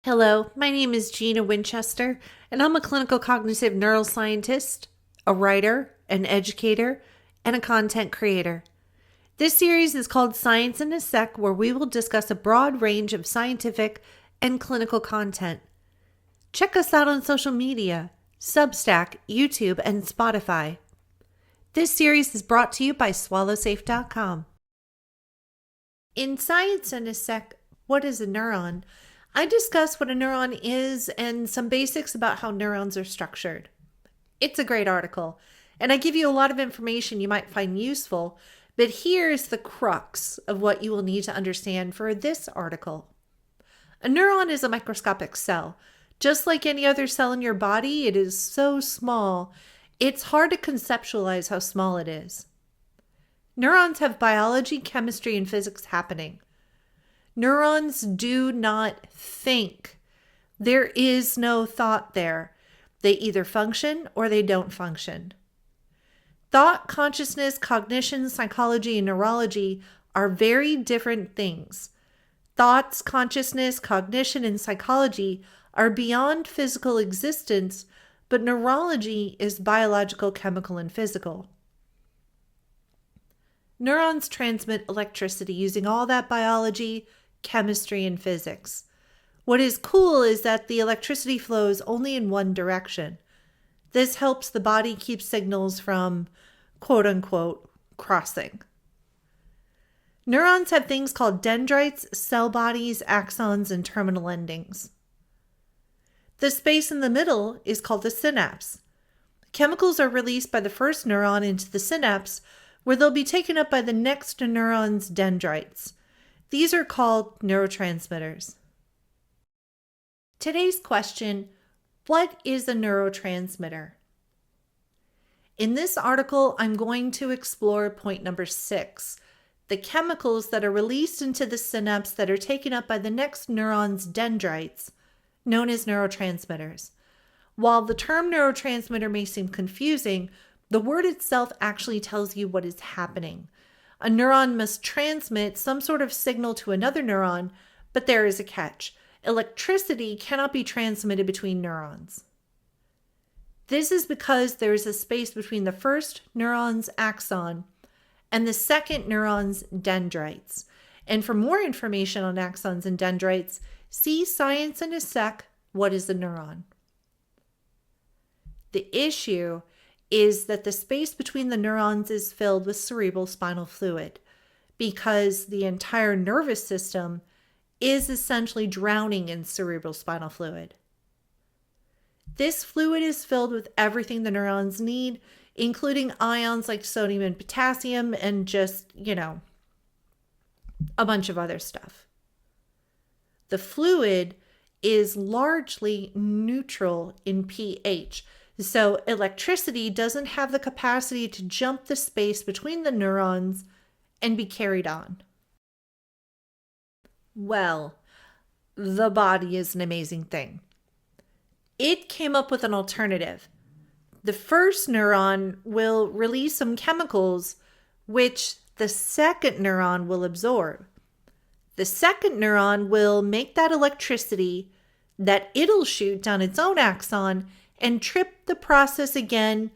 Hello, my name is Gina Winchester, and I'm a clinical cognitive neuroscientist, a writer, an educator, and a content creator. This series is called Science in a Sec, where we will discuss a broad range of scientific and clinical content. Check us out on social media, Substack, YouTube, and Spotify. This series is brought to you by SwallowSafe.com. In Science in a Sec, what is a neuron? I discuss what a neuron is and some basics about how neurons are structured. It's a great article, and I give you a lot of information you might find useful, but here's the crux of what you will need to understand for this article. A neuron is a microscopic cell. Just like any other cell in your body, it is so small, it's hard to conceptualize how small it is. Neurons have biology, chemistry, and physics happening. Neurons do not think. There is no thought there. They either function or they don't function. Thought, consciousness, cognition, psychology, and neurology are very different things. Thoughts, consciousness, cognition, and psychology are beyond physical existence, but neurology is biological, chemical, and physical. Neurons transmit electricity using all that biology, chemistry, and physics. What is cool is that the electricity flows only in one direction. This helps the body keep signals from, quote unquote, crossing. Neurons have things called dendrites, cell bodies, axons, and terminal endings. The space in the middle is called the synapse. Chemicals are released by the first neuron into the synapse, where they'll be taken up by the next neuron's dendrites. These are called neurotransmitters. Today's question, what is a neurotransmitter? In this article, I'm going to explore point number 6, the chemicals that are released into the synapse that are taken up by the next neuron's dendrites, known as neurotransmitters. While the term neurotransmitter may seem confusing, the word itself actually tells you what is happening. A neuron must transmit some sort of signal to another neuron, but there is a catch. Electricity cannot be transmitted between neurons. This is because there is a space between the first neuron's axon and the second neuron's dendrites. And for more information on axons and dendrites, see Science in a Sec, What is a Neuron? The issue is that the space between the neurons is filled with cerebral spinal fluid because the entire nervous system is essentially drowning in cerebral spinal fluid. This fluid is filled with everything the neurons need, including ions like sodium and potassium and just, a bunch of other stuff. The fluid is largely neutral in pH. So electricity doesn't have the capacity to jump the space between the neurons and be carried on. Well, the body is an amazing thing. It came up with an alternative. The first neuron will release some chemicals which the second neuron will absorb. The second neuron will make that electricity that it'll shoot down its own axon and trip the process again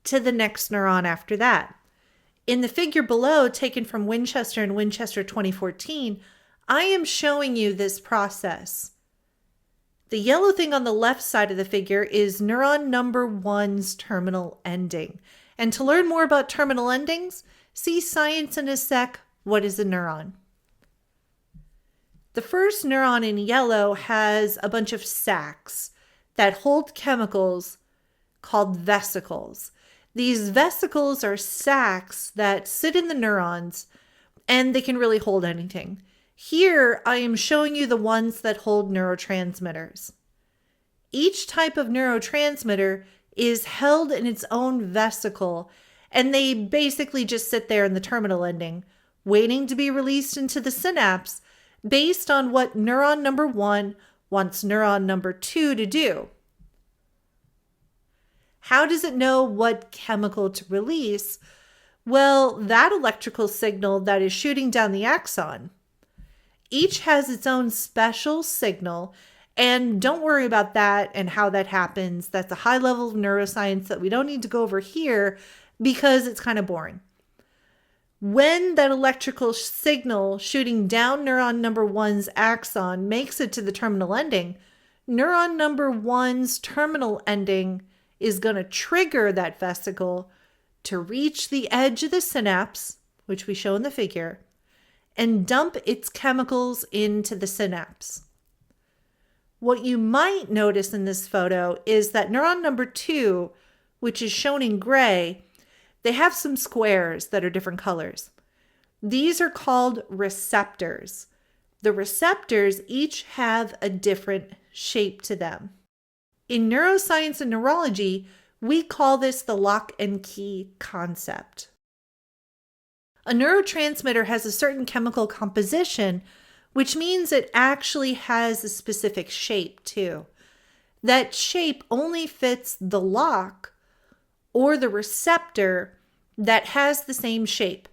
to the next neuron after that. In the figure below, taken from Winchester and Winchester 2014, I am showing you this process. The yellow thing on the left side of the figure is neuron number 1's terminal ending. And to learn more about terminal endings, see Science in a Sec, What is a Neuron? The first neuron in yellow has a bunch of sacs that hold chemicals called vesicles. These vesicles are sacs that sit in the neurons and they can really hold anything. Here, I am showing you the ones that hold neurotransmitters. Each type of neurotransmitter is held in its own vesicle, and they basically just sit there in the terminal ending, waiting to be released into the synapse based on what neuron number 1 wants neuron number 2 to do. How does it know what chemical to release? Well, that electrical signal that is shooting down the axon. Each has its own special signal, And don't worry about that and how that happens. That's a high level of neuroscience that we don't need to go over here because it's kind of boring. When that electrical signal shooting down neuron number 1's axon makes it to the terminal ending, neuron number 1's terminal ending is going to trigger that vesicle to reach the edge of the synapse, which we show in the figure, and dump its chemicals into the synapse. What you might notice in this photo is that neuron number 2, which is shown in gray, they have some squares that are different colors. These are called receptors. The receptors each have a different shape to them. In neuroscience and neurology, we call this the lock and key concept. A neurotransmitter has a certain chemical composition, which means it actually has a specific shape too. That shape only fits the lock or the receptor that has the same shape.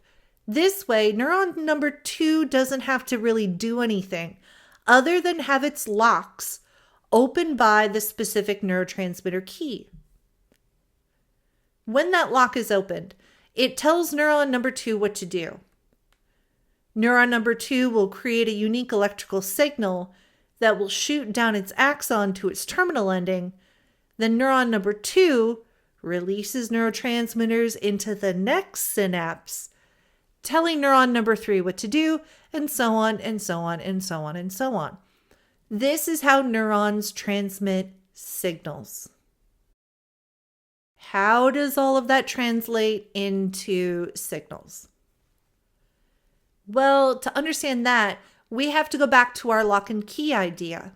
This way, neuron number 2 doesn't have to really do anything other than have its locks opened by the specific neurotransmitter key. When that lock is opened, it tells neuron number 2 what to do. Neuron number 2 will create a unique electrical signal that will shoot down its axon to its terminal ending. Then neuron number 2 releases neurotransmitters into the next synapse, telling neuron number 3 what to do, and so on and so on and so on and so on. This is how neurons transmit signals. How does all of that translate into signals? Well, to understand that, we have to go back to our lock and key idea.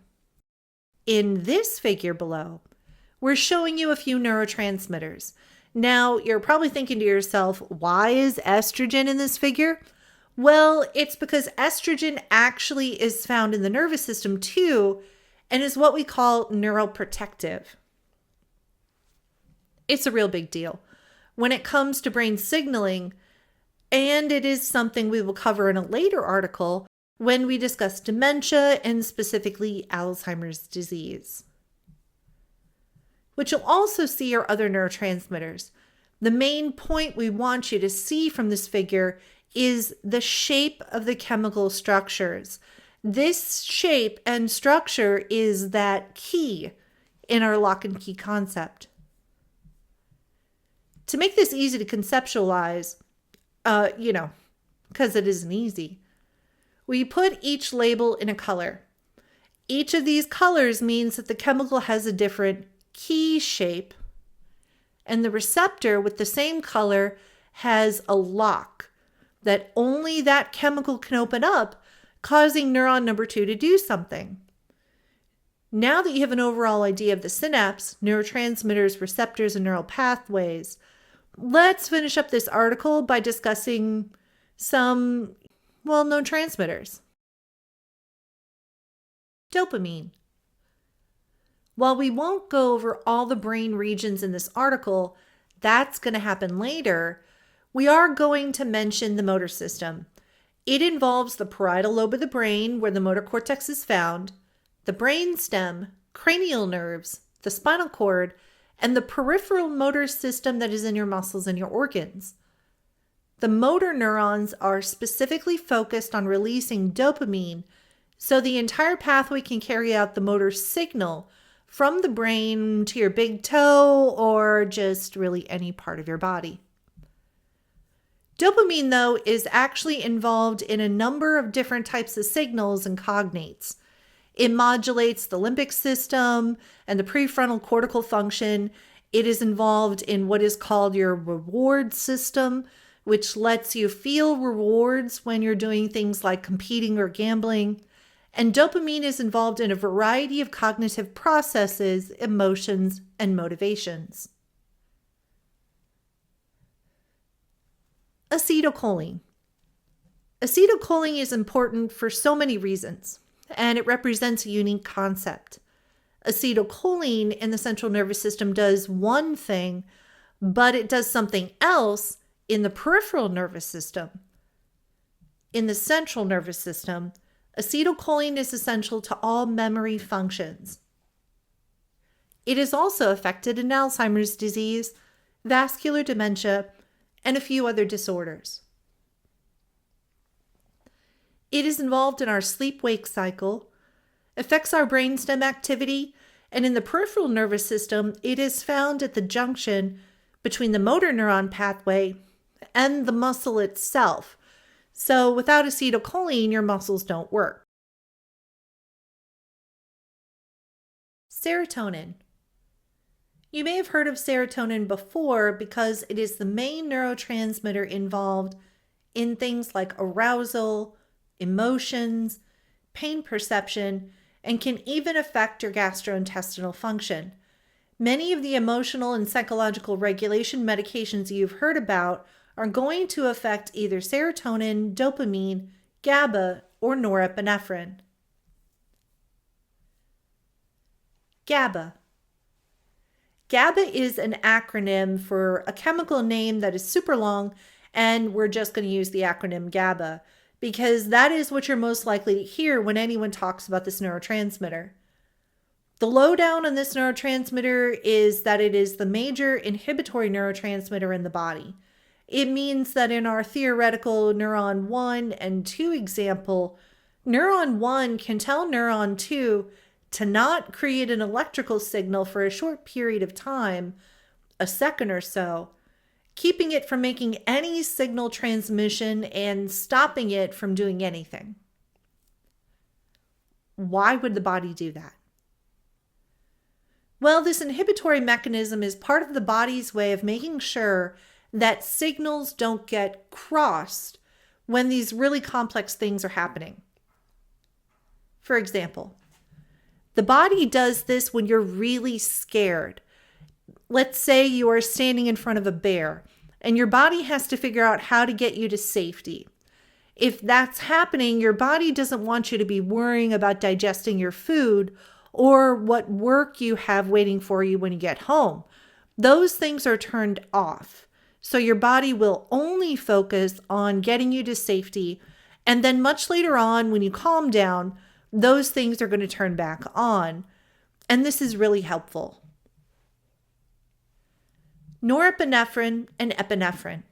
In this figure below, we're showing you a few neurotransmitters. Now, you're probably thinking to yourself, why is estrogen in this figure? Well, it's because estrogen actually is found in the nervous system too, and is what we call neuroprotective. It's a real big deal when it comes to brain signaling, and it is something we will cover in a later article when we discuss dementia and specifically Alzheimer's disease. What you'll also see are other neurotransmitters. The main point we want you to see from this figure is the shape of the chemical structures. This shape and structure is that key in our lock and key concept. To make this easy to conceptualize, because it isn't easy, we put each label in a color. Each of these colors means that the chemical has a different key shape, and the receptor with the same color has a lock that only that chemical can open up, causing neuron number 2 to do something. Now that you have an overall idea of the synapse, neurotransmitters, receptors, and neural pathways, let's finish up this article by discussing some well-known transmitters. Dopamine. While we won't go over all the brain regions in this article, that's going to happen later, we are going to mention the motor system. It involves the parietal lobe of the brain, where the motor cortex is found, the brainstem, cranial nerves, the spinal cord, and the peripheral motor system that is in your muscles and your organs. The motor neurons are specifically focused on releasing dopamine, so the entire pathway can carry out the motor signal from the brain to your big toe or just really any part of your body. Dopamine, though, is actually involved in a number of different types of signals and cognates. It modulates the limbic system and the prefrontal cortical function. It is involved in what is called your reward system, which lets you feel rewards when you're doing things like competing or gambling. And dopamine is involved in a variety of cognitive processes, emotions, and motivations. Acetylcholine. Acetylcholine is important for so many reasons, and it represents a unique concept. Acetylcholine in the central nervous system does one thing, but it does something else in the peripheral nervous system. In the central nervous system, Acetylcholine is essential to all memory functions. It is also affected in Alzheimer's disease, vascular dementia, and a few other disorders. It is involved in our sleep-wake cycle, affects our brainstem activity, and in the peripheral nervous system, it is found at the junction between the motor neuron pathway and the muscle itself. So without acetylcholine, your muscles don't work. Serotonin. You may have heard of serotonin before because it is the main neurotransmitter involved in things like arousal, emotions, pain perception, and can even affect your gastrointestinal function. Many of the emotional and psychological regulation medications you've heard about are going to affect either serotonin, dopamine, GABA, or norepinephrine. GABA. GABA is an acronym for a chemical name that is super long, and we're just going to use the acronym GABA because that is what you're most likely to hear when anyone talks about this neurotransmitter. The lowdown on this neurotransmitter is that it is the major inhibitory neurotransmitter in the body. It means that in our theoretical neuron 1 and 2 example, neuron 1 can tell neuron 2 to not create an electrical signal for a short period of time, a second or so, keeping it from making any signal transmission and stopping it from doing anything. Why would the body do that? Well, this inhibitory mechanism is part of the body's way of making sure that signals don't get crossed when these really complex things are happening. For example, the body does this when you're really scared. Let's say you are standing in front of a bear and your body has to figure out how to get you to safety. If that's happening, your body doesn't want you to be worrying about digesting your food or what work you have waiting for you when you get home. Those things are turned off. So your body will only focus on getting you to safety. And then much later on, when you calm down, those things are going to turn back on. And this is really helpful. Norepinephrine and epinephrine.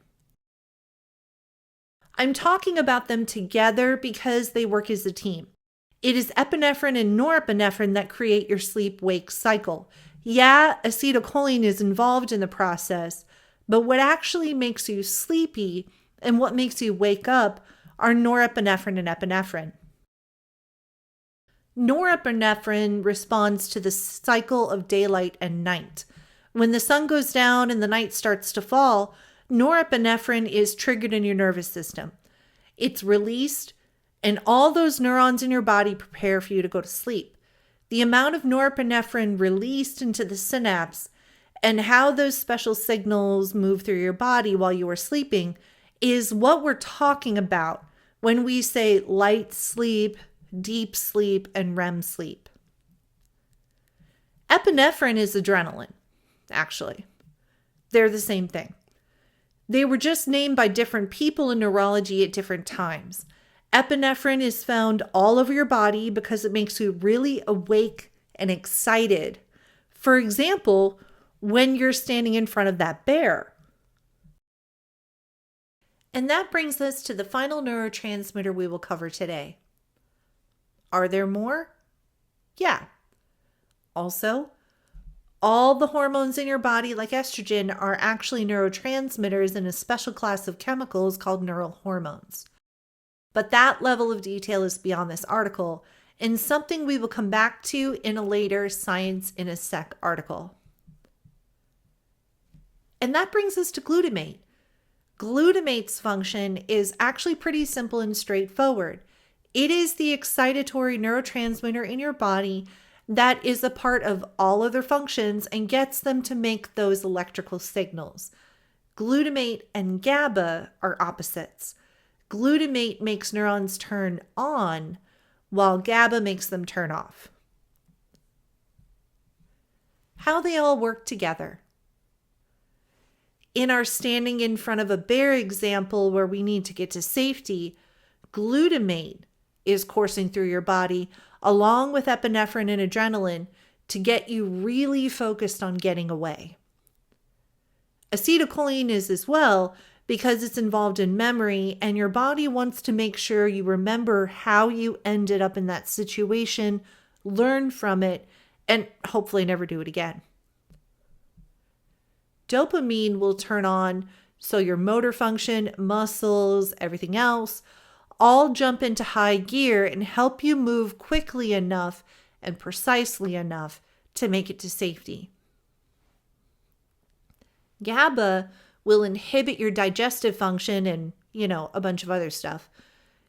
I'm talking about them together because they work as a team. It is epinephrine and norepinephrine that create your sleep-wake cycle. Yeah, acetylcholine is involved in the process, but what actually makes you sleepy and what makes you wake up are norepinephrine and epinephrine. Norepinephrine responds to the cycle of daylight and night. When the sun goes down and the night starts to fall, norepinephrine is triggered in your nervous system. It's released, and all those neurons in your body prepare for you to go to sleep. The amount of norepinephrine released into the synapse and how those special signals move through your body while you are sleeping is what we're talking about when we say light sleep, deep sleep, and REM sleep. Epinephrine is adrenaline, actually. They're the same thing. They were just named by different people in neurology at different times. Epinephrine is found all over your body because it makes you really awake and excited. For example, when you're standing in front of that bear. And that brings us to the final neurotransmitter we will cover today. Are there more? Yeah. Also, all the hormones in your body, like estrogen, are actually neurotransmitters in a special class of chemicals called neural hormones. But that level of detail is beyond this article and something we will come back to in a later Science in a Sec article. And that brings us to glutamate. Glutamate's function is actually pretty simple and straightforward. It is the excitatory neurotransmitter in your body that is a part of all other functions and gets them to make those electrical signals. Glutamate and GABA are opposites. Glutamate makes neurons turn on, while GABA makes them turn off. How they all work together. In our standing in front of a bear example where we need to get to safety, glutamate is coursing through your body, along with epinephrine and adrenaline, to get you really focused on getting away. Acetylcholine is as well because it's involved in memory, and your body wants to make sure you remember how you ended up in that situation, learn from it, and hopefully never do it again. Dopamine will turn on so your motor function, muscles, everything else, all jump into high gear and help you move quickly enough and precisely enough to make it to safety. GABA will inhibit your digestive function and, a bunch of other stuff.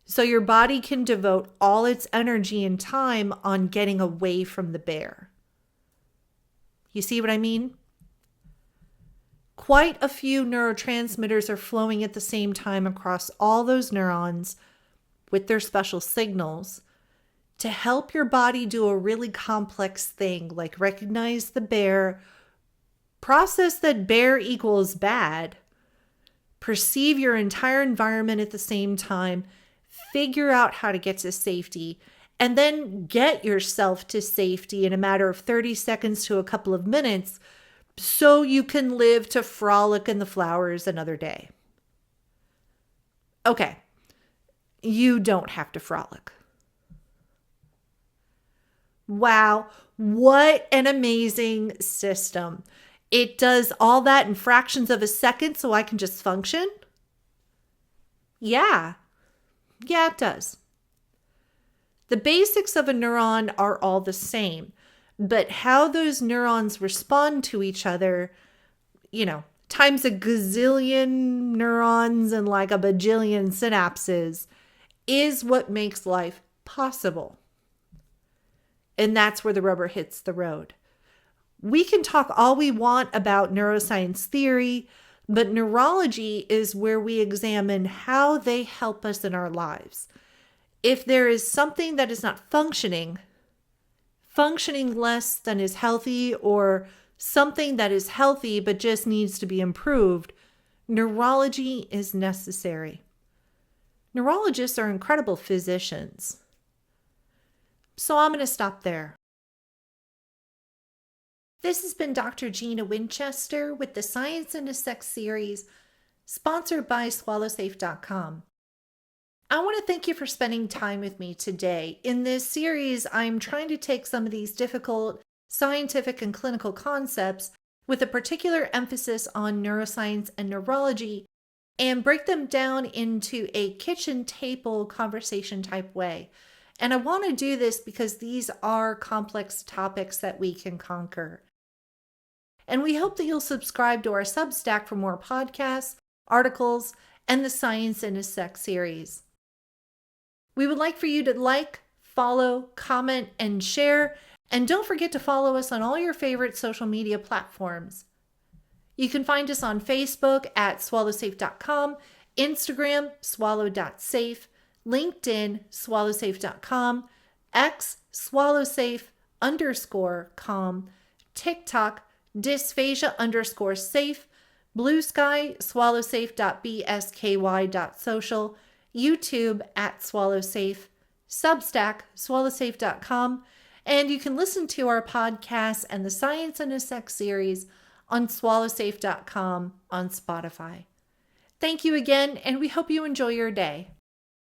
So your body can devote all its energy and time on getting away from the bear. You see what I mean? Quite a few neurotransmitters are flowing at the same time across all those neurons with their special signals to help your body do a really complex thing, like recognize the bear, process that bear equals bad, perceive your entire environment at the same time, figure out how to get to safety, and then get yourself to safety in a matter of 30 seconds to a couple of minutes so you can live to frolic in the flowers another day. Okay, you don't have to frolic. Wow, what an amazing system. It does all that in fractions of a second so I can just function? Yeah, it does. The basics of a neuron are all the same, but how those neurons respond to each other, times a gazillion neurons and like a bajillion synapses, is what makes life possible. And that's where the rubber hits the road. We can talk all we want about neuroscience theory, but neurology is where we examine how they help us in our lives. If there is something that is not functioning less than is healthy, or something that is healthy but just needs to be improved, neurology is necessary. Neurologists are incredible physicians. So I'm going to stop there. This has been Dr. Gina Winchester with the Science and the Sex series, sponsored by SwallowSafe.com. I want to thank you for spending time with me today. In this series, I'm trying to take some of these difficult scientific and clinical concepts with a particular emphasis on neuroscience and neurology and break them down into a kitchen table conversation type way. And I want to do this because these are complex topics that we can conquer. And we hope that you'll subscribe to our Substack for more podcasts, articles, and the Science and the Sex series. We would like for you to like, follow, comment, and share. And don't forget to follow us on all your favorite social media platforms. You can find us on Facebook at SwallowSafe.com, Instagram, Swallow.safe, LinkedIn, SwallowSafe.com, X, SwallowSafe_com, TikTok, Dysphagia_safe, Blue Sky, SwallowSafe.bsky.social, YouTube at SwallowSafe, Substack, SwallowSafe.com, and you can listen to our podcasts and the Science and the Sex series on SwallowSafe.com on Spotify. Thank you again, and we hope you enjoy your day.